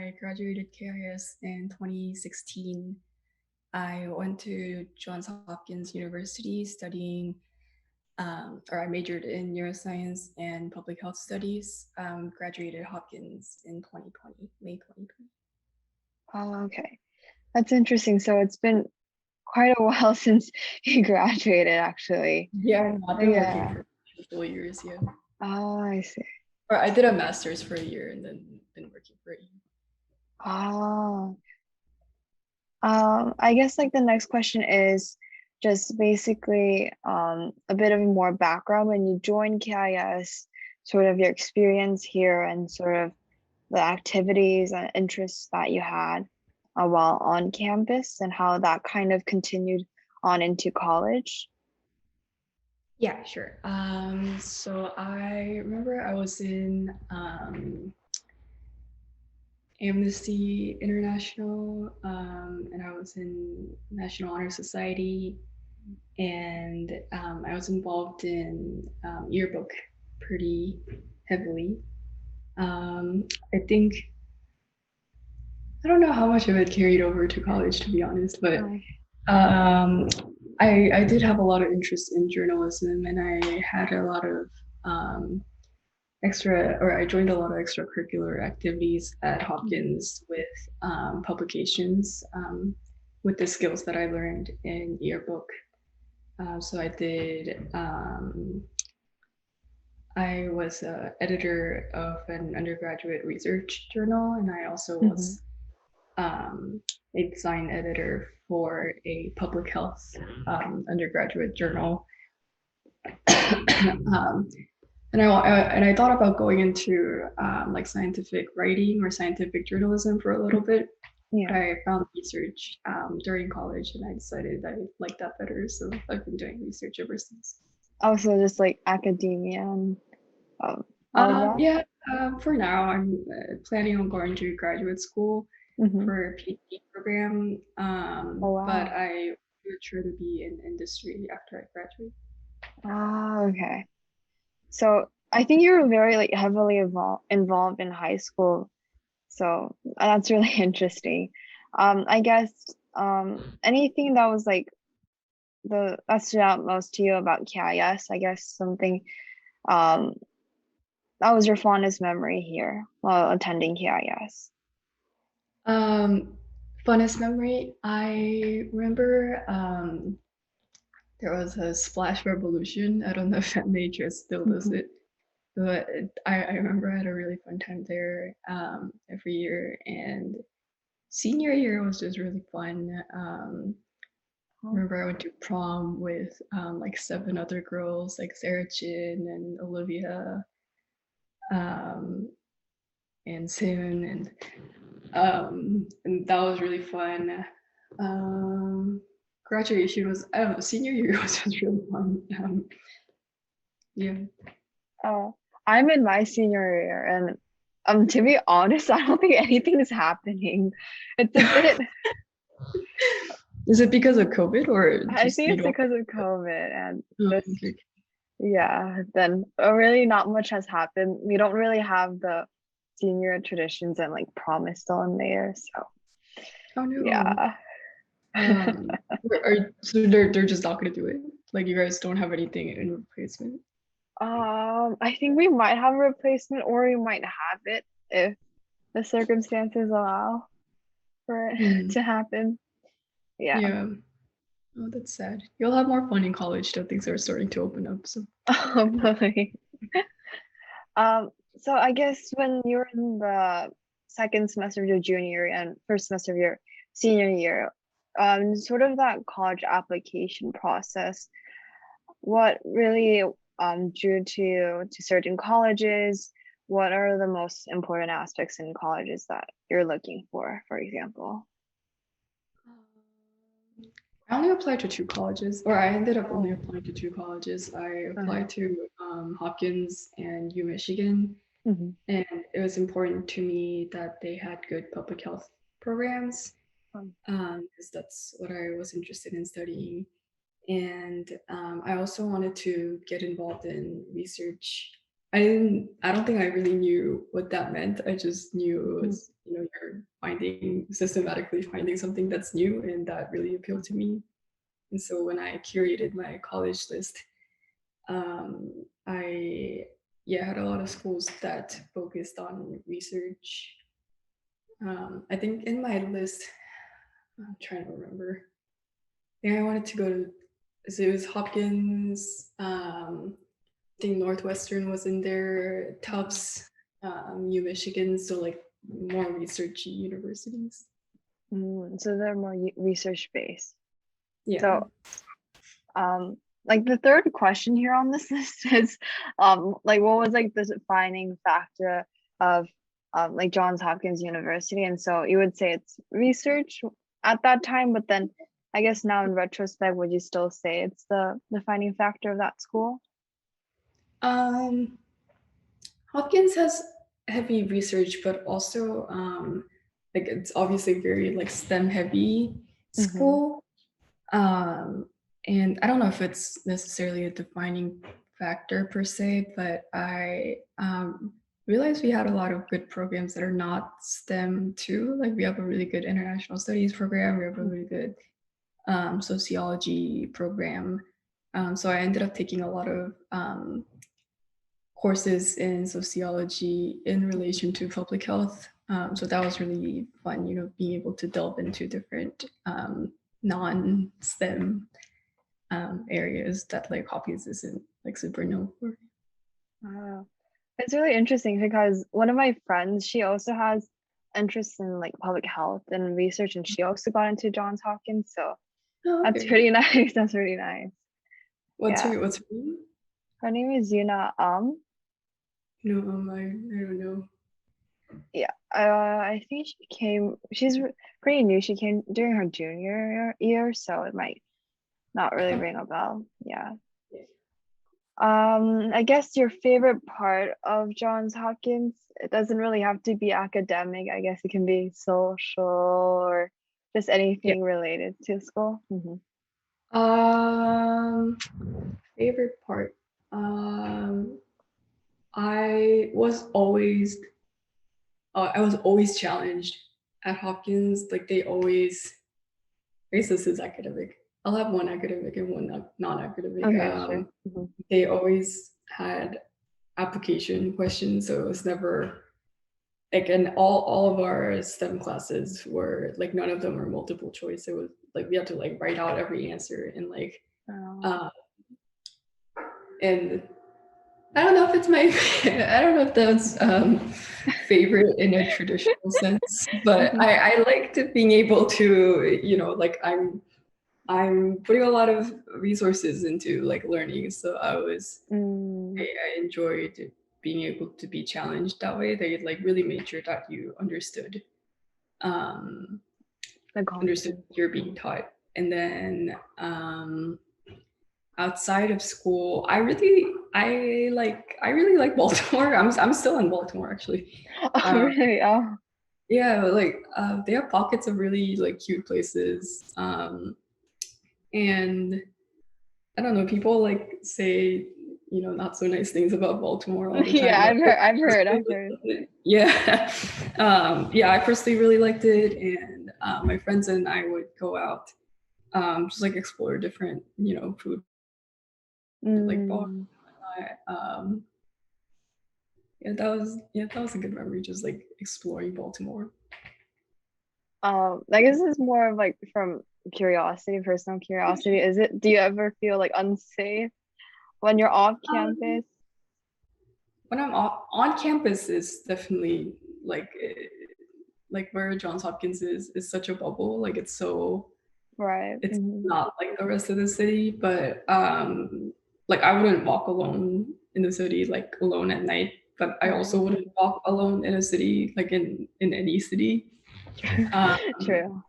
I graduated KIS in 2016. I went to Johns Hopkins University studying, or I majored in neuroscience and public health studies. Graduated Hopkins in 2020, May 2020. Oh, okay. That's interesting. So it's been quite a while since you graduated, actually. Yeah, I've been working Yeah. for a couple of years, yeah. Oh, I see. Or I did a master's for a year and then been working for a year. Oh, I guess like the next question is just basically a bit of more background when you joined KIS, sort of your experience here and sort of the activities and interests that you had while on campus and how that kind of continued on into college. Yeah, sure. So I remember I was in Amnesty International, and I was in National Honor Society, and I was involved in yearbook pretty heavily. I think I don't know how much of it carried over to college, to be honest, but Right. um, I did have a lot of interest in journalism, and I had a lot of um, I joined a lot of extracurricular activities at Hopkins with publications with the skills that I learned in yearbook. So I was an editor of an undergraduate research journal, and I also Mm-hmm. was a design editor for a public health undergraduate journal. um, and I thought about going into like scientific writing or scientific journalism for a little bit, but Yeah. I found research during college, and I decided I liked that better. So I've been doing research ever since. Also, just like academia and all of that. Yeah, for now, I'm planning on going to graduate school Mm-hmm. for a PhD program, Oh, but wow. I would try to be in industry after I graduate. Ah, okay. So I think you were very like heavily involved in high school. So that's really interesting. I guess anything that was like the that stood out most to you about KIS, I guess something um that was your fondest memory here while attending KIS. Um, Funnest memory, I remember there was a splash revolution. I don't know if that nature still does Mhm. it, but I remember I had a really fun time there every year. And senior year was just really fun. I Oh, remember I went to prom with like seven other girls, like Sarah Chin and Olivia um, and Soon, and that was really fun. Um, Graduation was, I don't know, senior year was just really fun. Yeah. oh, I'm in my senior year and to be honest, I don't think anything is happening. It's a bit Is it because of COVID or I just think you it's don't? because of COVID and this, Okay. yeah, then really not much has happened. We don't really have the senior traditions and like promise still in there. So Oh no. yeah. So they're just not gonna do it. Like you guys don't have anything in replacement. I think we might have a replacement or we might have it if the circumstances allow for it Hmm. to happen. Yeah. Yeah. Oh, that's sad. You'll have more fun in college though. Things are starting to open up. So. Hopefully. Um, so I guess when you're in the second semester of your junior year and first semester of your senior year, sort of that college application process, what really drew to certain colleges? What are the most important aspects in colleges that you're looking for example? I only applied to two colleges, or I ended up only Oh, applying to two colleges. I uh-huh. applied to Hopkins and U Michigan, Mhm. and it was important to me that they had good public health programs, because that's what I was interested in studying. And I also wanted to get involved in research I don't think I really knew what that meant. I just knew it Mm. was, you're systematically finding something that's new, and that really appealed to me. And so when I curated my college list, I had a lot of schools that focused on research. I think in my list, I'm trying to remember. I think I wanted to go to, so it was Hopkins. I think Northwestern was in there, Tufts, U Michigan, so like more researchy universities. So they're more research based. Yeah. So like the third question here on this list is like what was like the defining factor of like Johns Hopkins University? And so you would say it's research at that time, but then I guess now in retrospect, would you still say it's the defining factor of that school? Um, Hopkins has heavy research, but also like it's obviously very like STEM heavy Mm-hmm. school. Um, and I don't know if it's necessarily a defining factor per se, but I realized we had a lot of good programs that are not STEM too. Like we have a really good international studies program, we have a really good sociology program. So I ended up taking a lot of courses in sociology in relation to public health. So that was really fun, being able to delve into different non-STEM areas that like Hopkins isn't like super known for. Wow. It's really interesting because one of my friends, she also has interest in like public health and research, and she also got into Johns Hopkins. So Oh, that's okay. pretty nice. That's really nice. Yeah. What's her name? Her name is Yuna. No, I don't know. Yeah. I think she came. Pretty new. She came during her junior year, so it might not really Oh, ring a bell. Yeah. yeah. I guess your favorite part of Johns Hopkins, it doesn't really have to be academic. I guess it can be social or just Yeah. anything related to school. Mm-hmm. Um, favorite part. Um, I was always challenged at Hopkins. Like they always, I guess this is academic. I'll have one academic and one non-academic. Okay, sure. Mm-hmm. They always had application questions, so it was never like, and all of our STEM classes were like none of them were multiple choice. It was like we had to like write out every answer and like Um, uh, and I don't know if it's my I don't know if that's favorite in a traditional sense, but mhm. I liked being able to, like I'm putting a lot of resources into like learning. So Mm, I enjoyed being able to be challenged that way. They like really made sure that you um the understood content. what you're being taught. And then outside of school, I really like Baltimore. I'm still in Baltimore actually. Oh, Um, really? Oh, yeah, like they have pockets of really like cute places. And I don't know, people like say, not so nice things about Baltimore all the yeah. time, but I've heard. I've heard. personally I've heard. loved it. Yeah. Yeah, I personally really liked it. And my friends and I would go out, just like explore different, food like bars Mm. and whatnot. That was a good memory, just like exploring Baltimore. I guess it's more of like from curiosity, personal curiosity. Is it? Do you ever feel like unsafe when you're off Um, campus? when I'm on campus is definitely like like where Johns Hopkins is such a bubble. Like Right. it's Mm-hmm. not like the rest of the city, but like I wouldn't walk alone in the city like alone at night, but I also Right. wouldn't walk alone in a city like in any city. Um, True.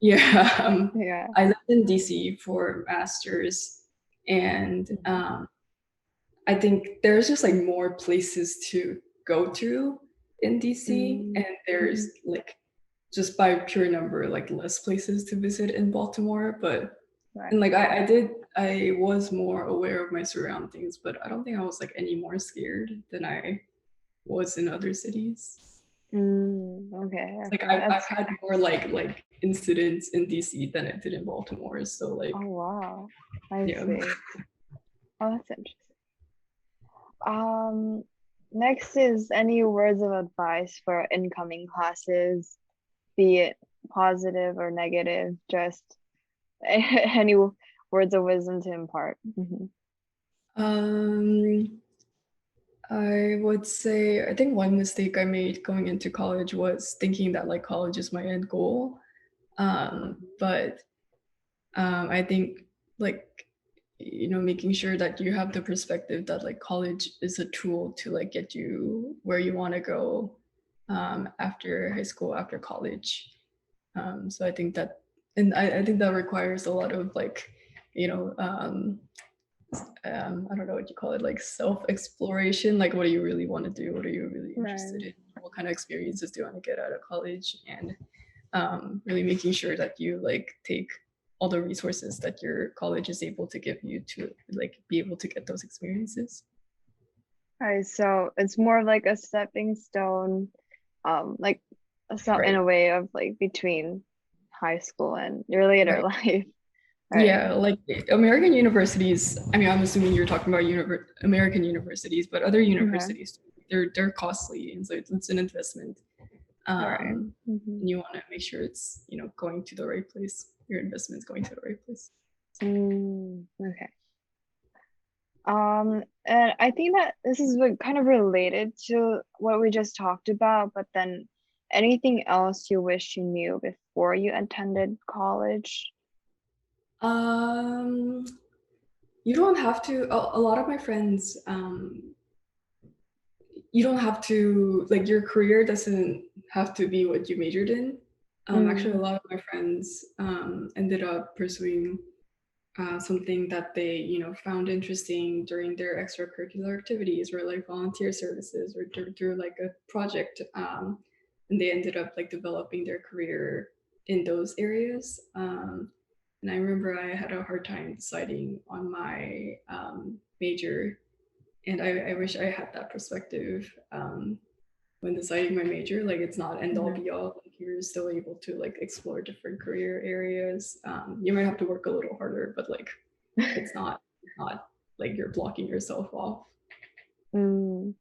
yeah, Yeah. I lived in DC for masters, and Mhm. I think there's just like more places to go to in DC, Mm, and there's mhm. like just by pure number like less places to visit in Baltimore. But Right. And like I was more aware of my surroundings, but I don't think I was like any more scared than I was in other cities. Okay, Like okay. I've That's had more like incidents in DC than I did in Baltimore. So like oh wow. I yeah. see. Oh, that's interesting. Um, Next is any words of advice for incoming classes, be it positive or negative, just any words of wisdom to impart. Um I would say I think one mistake I made going into college was thinking that like college is my end goal. But I think like making sure that you have the perspective that like college is a tool to like get you where you want to go after high school, after college. So I think that, and I think that requires a lot of like, you know, I don't know what you call it, like self exploration. Like, what do you really want to do? What are you really interested Right. in? What kind of experiences do you want to get out of college? And really making sure that you like take all the resources that your college is able to give you to like be able to get those experiences. All right, so it's more of like a stepping stone, like so in Right. a way of like between high school and your later Right. life. Right. Yeah, like American universities. I mean, I'm assuming you're talking about American universities, but other Okay. universities, they're costly, and so it's an investment. All right. And you want to make sure it's going to the right place. Your investment's going to the right place. Okay. And I think that this is what kind of related to what we just talked about, but then anything else you wish you knew before you attended college? Um, you don't have to. A lot of my friends, you don't have to like your career doesn't have to be what you majored in. Actually, a Mm, lot of my friends ended up pursuing something that they found interesting during their extracurricular activities or like volunteer services or through like a project, and they ended up like developing their career in those areas. And I remember I had a hard time deciding on my major, and I wish I had that perspective when deciding my major. Like it's not end all mhm. be all. Like you're still able to like explore different career areas. You might have to work a little harder, but like it's not like you're blocking yourself off. Mm.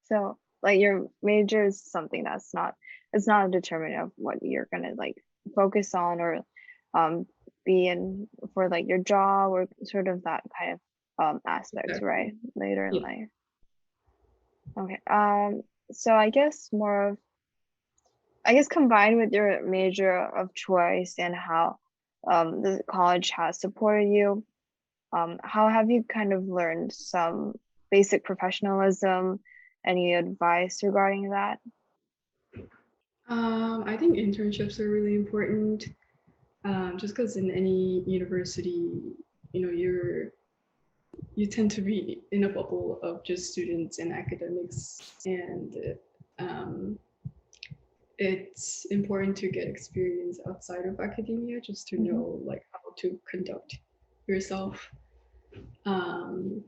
So like your major is something that's not it's not a determinant of what you're gonna like focus on or um be in for like your job or sort of that kind of aspects, Exactly. right? Later in Yeah. life. Okay. So I guess combined with your major of choice and how the college has supported you, how have you kind of learned some basic professionalism? Any advice regarding that? I think internships are really important. Just because in any university, you tend to be in a bubble of just students and academics, and um, it's important to get experience outside of academia just to Hmm. know like how to conduct yourself um,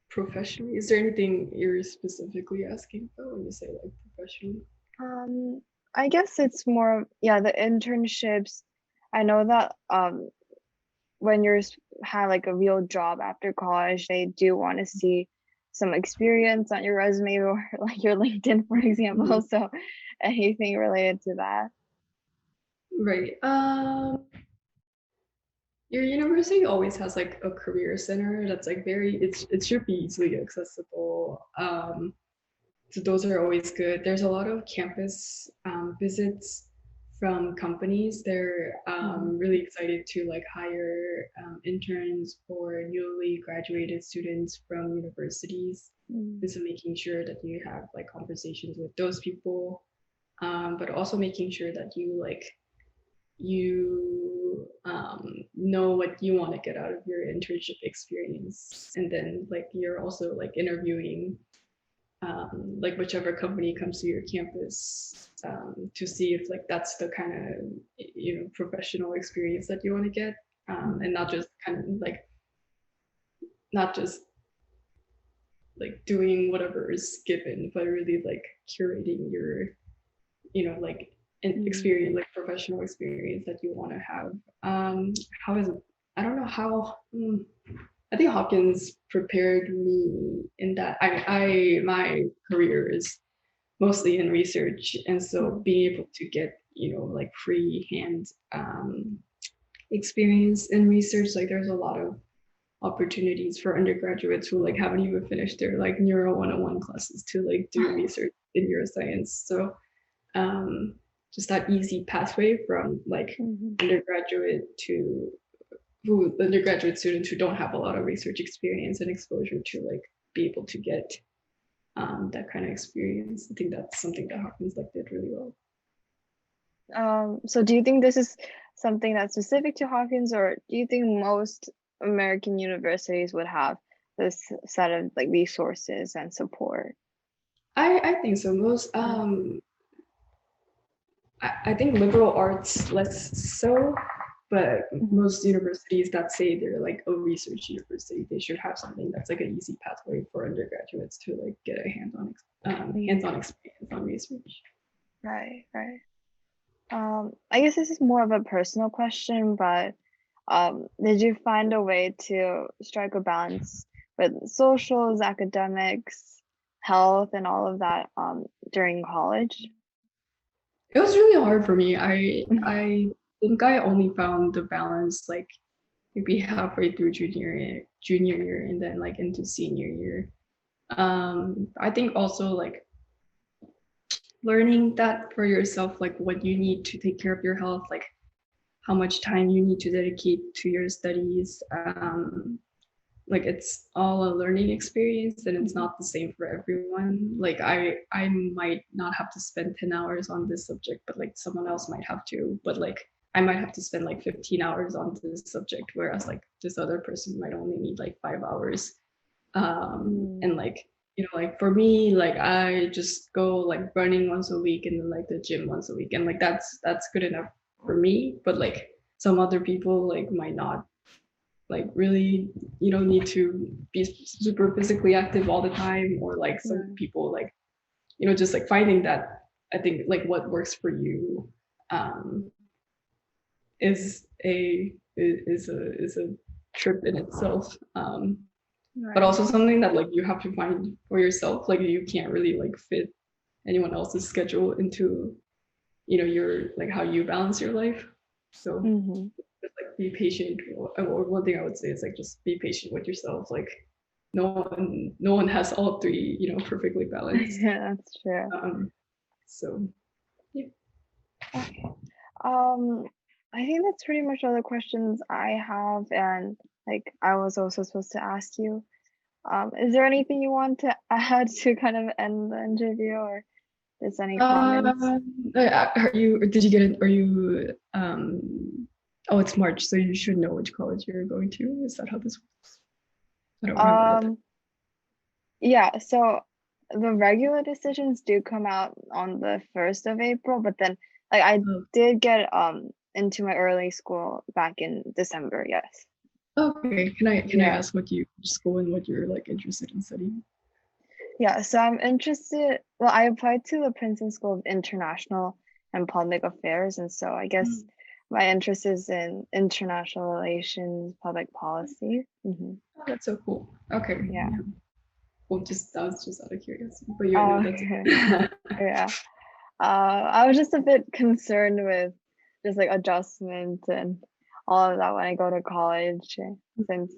professionally. Is there anything you're specifically asking about when you say like professionally? Um, I guess it's more, yeah, the internships. I know that when have like a real job after college, they do want to see some experience on your resume or like your LinkedIn, for Mhm. example. So anything related to that. Right. Your university always has like a career center that's like it should be easily accessible. So those are always good. There's a lot of campus visits from companies. They're Mhm. really excited to like hire interns or newly graduated students from universities. Mm. And so making sure that you have like conversations with those people, but also making sure that you know what you want to get out of your internship experience, and then like you're also like interviewing like whichever company comes to your campus to see if like that's the kind of professional experience that you want to get. and not just kind of like not just like doing whatever is given, but really like curating your, like an experience, like professional experience that you want to have. How is I don't know how. I think Hopkins prepared me in that my career is mostly in research, and so being able to get like free hand experience in research, like there's a lot of opportunities for undergraduates who like haven't even finished their like neuro 101 classes to like do research in neuroscience. So just that easy pathway from like undergraduate to who undergraduate students who don't have a lot of research experience and exposure to like be able to get that kind of experience. I think that's something that Hopkins like did really well. So do you think this is something that's specific to Hopkins, or do you think most American universities would have this set of like resources and support? I think so. Most I think liberal arts less so, but most universities that say they're like a research university, they should have something that's like an easy pathway for undergraduates to like get a hands-on experience on research. Right. I guess this is more of a personal question, but did you find a way to strike a balance with socials, academics, health, and all of that during college? It was really hard for me. I think I only found the balance like maybe halfway through junior year, and then like into senior year. I think also like learning that for yourself, like what you need to take care of your health, like how much time you need to dedicate to your studies. Like it's all a learning experience, and it's not the same for everyone. Like I might not have to spend 10 hours on this subject, but like someone else might have to. But like I might have to spend like 15 hours on this subject, whereas like this other person might only need like 5 hours. And like like for me, like I just go like running once a week and then like the gym once a week, and like that's good enough for me. But like some other people like might not like really need to be super physically active all the time, or like some people like just like finding that, I think like what works for you um is a trip in itself, but also something that like you have to find for yourself. Like you can't really like fit anyone else's schedule into your like how you balance your life. So just, like be patient. Or one thing I would say is like just be patient with yourself. Like no one has all three perfectly balanced. Yeah, that's true. So yeah. Okay. I think that's pretty much all the questions I have, and like I was also supposed to ask you. Is there anything you want to add to kind of end the interview, or is any comments? Are you? Did you get it? Are you? Oh, it's March, so you should know which college you're going to. Is that how this works? I don't remember. Yeah. So the regular decisions do come out on the 1st of April, but then like I did get into my early school back in December. Yes. Okay. Can I ask what you school and what you're like interested in studying? Yeah, so I'm interested. Well, I applied to the Princeton School of International and Public Affairs, and so I guess my interest is in international relations, public policy. Oh, that's so cool. Okay. Yeah. Well, that was just out of curiosity, but that's yeah. I was just a bit concerned with just like adjustment and all of that when I go to college, since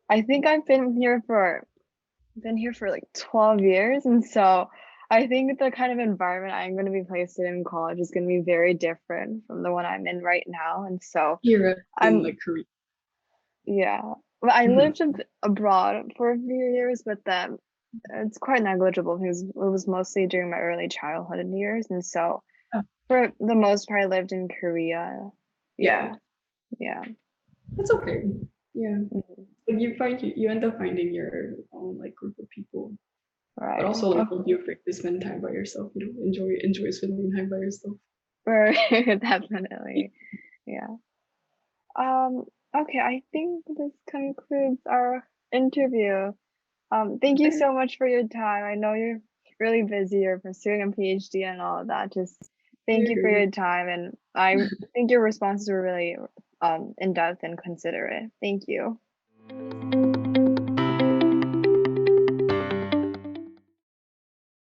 I think I've been here for like 12 years, and so I think the kind of environment I'm going to be placed in college is going to be very different from the one I'm in right now. And so here in like Korea. Yeah, well, I lived abroad for a few years, but then it's quite negligible because it was mostly during my early childhood years, and so for the most part I lived in Korea. Yeah. That's okay. Yeah. You end up finding your own like group of people, Right. but also like don't be afraid to spend time by yourself. Enjoy spending time by yourself. Right. Definitely. Yeah. Um, okay, I think this concludes our interview. Thank you Okay, so much for your time. I know you're really busy, you're pursuing a PhD and all of that. Just thank you for sure. your time, and I think your responses were really in depth and considerate. Thank you.